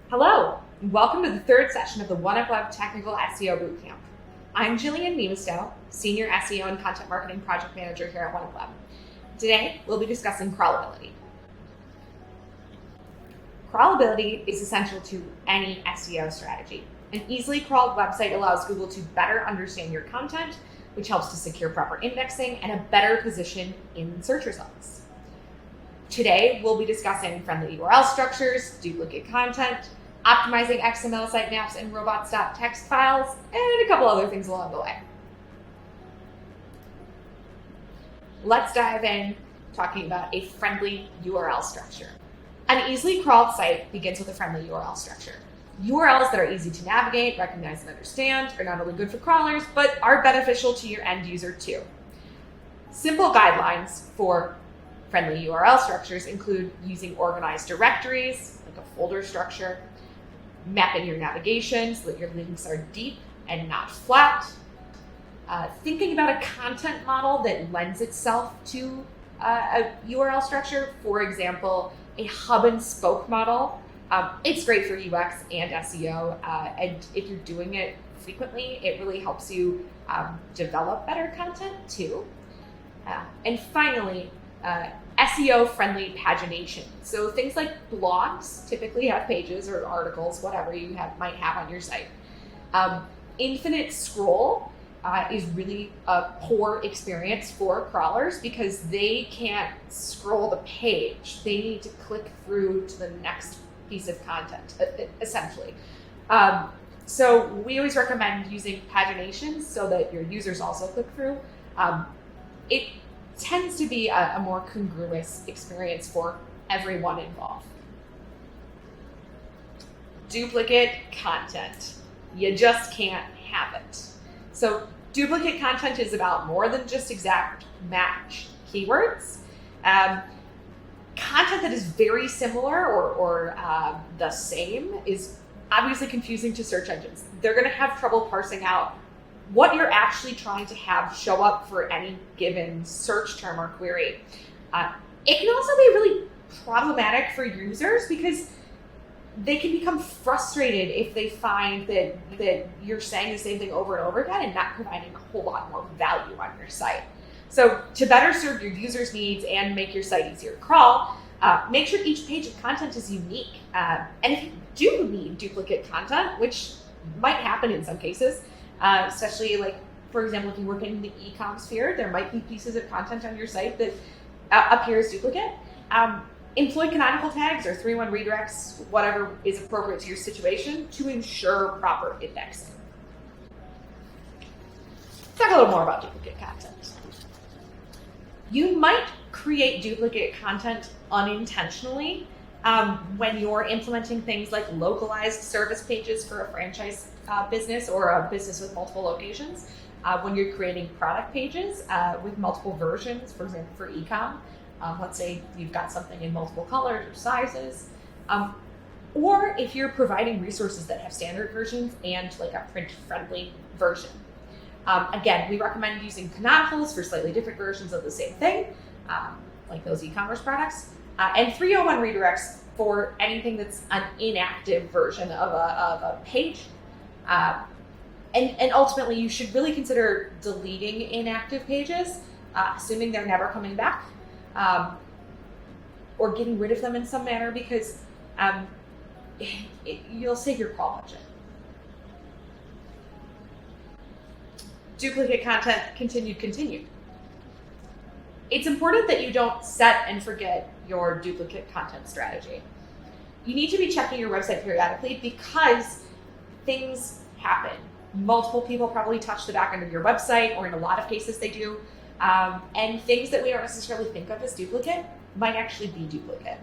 Hello, and welcome to the third session of the One Up Web Technical SEO Bootcamp. I'm Jillian Nemestow, Senior SEO and Content Marketing Project Manager here at One Up Web. Today, we'll be discussing crawlability. Crawlability is essential to any SEO strategy. An easily crawled website allows Google to better understand your content, which helps to secure proper indexing and a better position in search results. Today, we'll be discussing friendly URL structures, duplicate content, optimizing XML sitemaps and robots.txt files, and a couple other things along the way. Let's dive in talking about a friendly URL structure. An easily crawled site begins with a friendly URL structure. URLs that are easy to navigate, recognize, and understand are not only good for crawlers, but are beneficial to your end user too. Simple guidelines for friendly URL structures include using organized directories, like a folder structure, mapping your navigation so that your links are deep and not flat, thinking about a content model that lends itself to a URL structure, for example, a hub and spoke model. It's great for UX and SEO, and if you're doing it frequently, it really helps you develop better content too. And finally, SEO-friendly pagination. So things like blogs typically have pages or articles, whatever you might have on your site. Infinite scroll is really a poor experience for crawlers because they can't scroll the page. They need to click through to the next piece of content, essentially. So we always recommend using pagination so that your users also click through. It tends to be a more congruous experience for everyone involved. Duplicate content. You just can't have it. So duplicate content is about more than just exact match keywords. Content that is very similar or the same is obviously confusing to search engines. They're going to have trouble parsing out what you're actually trying to have show up for any given search term or query. It can also be really problematic for users because they can become frustrated if they find that you're saying the same thing over and over again and not providing a whole lot more value on your site. So to better serve your users' needs and make your site easier to crawl, make sure each page of content is unique. And if you do need duplicate content, which might happen in some cases, especially like, for example, if you work in the e-com sphere, there might be pieces of content on your site that appear as duplicate. Employ canonical tags or 3-1 redirects, whatever is appropriate to your situation to ensure proper indexing. Let's talk a little more about duplicate content. You might create duplicate content unintentionally when you're implementing things like localized service pages for a franchise business or a business with multiple locations, when you're creating product pages with multiple versions, for example, for e-com. Let's say you've got something in multiple colors or sizes, or if you're providing resources that have standard versions and like a print-friendly version. Again, we recommend using canonicals for slightly different versions of the same thing, like those e-commerce products, and 301 redirects for anything that's an inactive version of a page. And ultimately, you should really consider deleting inactive pages, assuming they're never coming back, or getting rid of them in some manner because you'll save your crawl budget. Duplicate content, continued. It's important that you don't set and forget your duplicate content strategy. You need to be checking your website periodically because things happen. Multiple people probably touch the back end of your website, or in a lot of cases they do. And things that we don't necessarily think of as duplicate might actually be duplicate.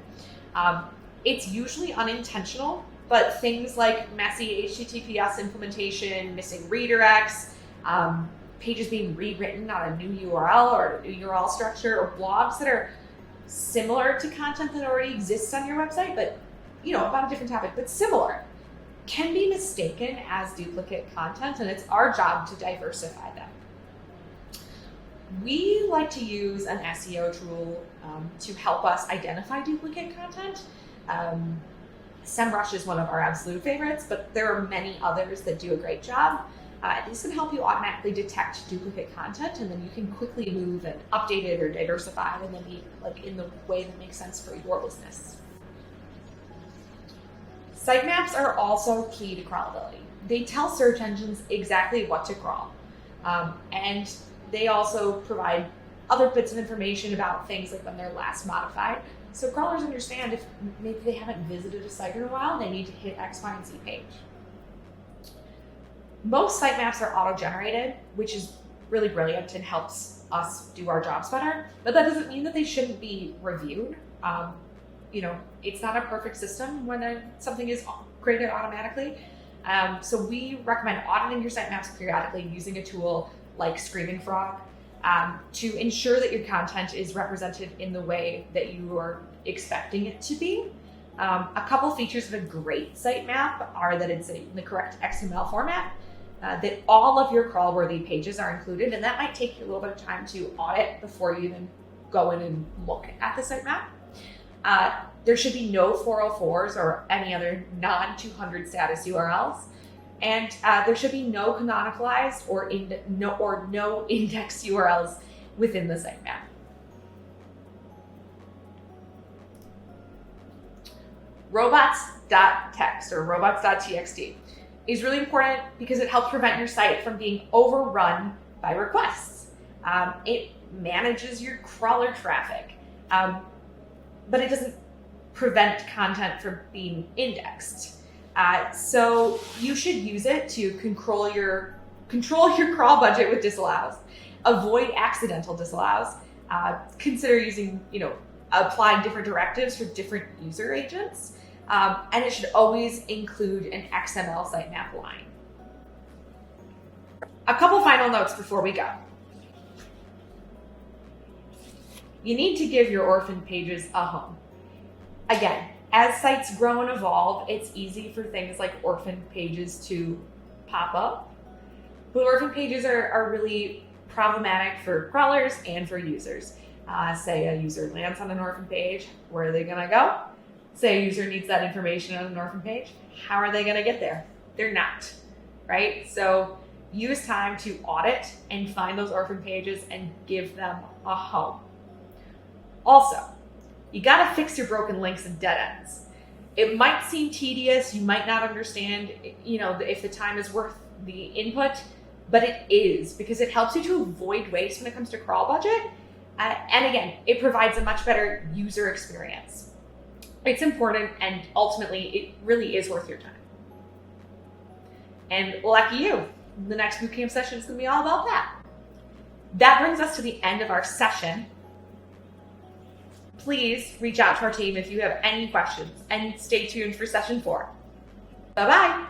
It's usually unintentional, but things like messy HTTPS implementation, missing redirects, pages being rewritten on a new URL or a new URL structure, or blogs that are similar to content that already exists on your website, but about a different topic, but similar, can be mistaken as duplicate content, and it's our job to diversify them. We like to use an SEO tool to help us identify duplicate content. SEMrush is one of our absolute favorites, but there are many others that do a great job. These can help you automatically detect duplicate content, and then you can quickly move and update it or diversify it and then be like in the way that makes sense for your business. Sitemaps are also key to crawlability. They tell search engines exactly what to crawl. And they also provide other bits of information about things like when they're last modified. So crawlers understand if maybe they haven't visited a site in a while, they need to hit X, Y, and Z page. Most sitemaps are auto-generated, which is really brilliant and helps us do our jobs better, but that doesn't mean that they shouldn't be reviewed. It's not a perfect system when something is created automatically. So we recommend auditing your sitemaps periodically using a tool like Screaming Frog to ensure that your content is represented in the way that you are expecting it to be. A couple features of a great sitemap are that it's in the correct XML format, that all of your crawl-worthy pages are included, and that might take you a little bit of time to audit before you even go in and look at the sitemap. There should be no 404s or any other non-200 status URLs. And there should be no canonicalized or no index URLs within the sitemap. Robots.txt or robots.txt is really important because it helps prevent your site from being overrun by requests. It manages your crawler traffic, but it doesn't prevent content from being indexed. So you should use it to control your crawl budget with disallows, avoid accidental disallows, consider using, applying different directives for different user agents, and it should always include an XML sitemap line. A couple final notes before we go. You need to give your orphan pages a home. Again, as sites grow and evolve, it's easy for things like orphan pages to pop up. But orphan pages are really problematic for crawlers and for users. Say a user lands on an orphan page, where are they gonna go? Say a user needs that information on an orphan page, how are they gonna get there? They're not, right? So use time to audit and find those orphan pages and give them a home. Also, you gotta fix your broken links and dead ends. It might seem tedious, you might not understand, if the time is worth the input, but it is, because it helps you to avoid waste when it comes to crawl budget. And again, it provides a much better user experience. It's important, and ultimately, it really is worth your time. And lucky you, the next bootcamp session is gonna be all about that. That brings us to the end of our session. Please reach out to our team if you have any questions, and stay tuned for session 4. Bye-bye.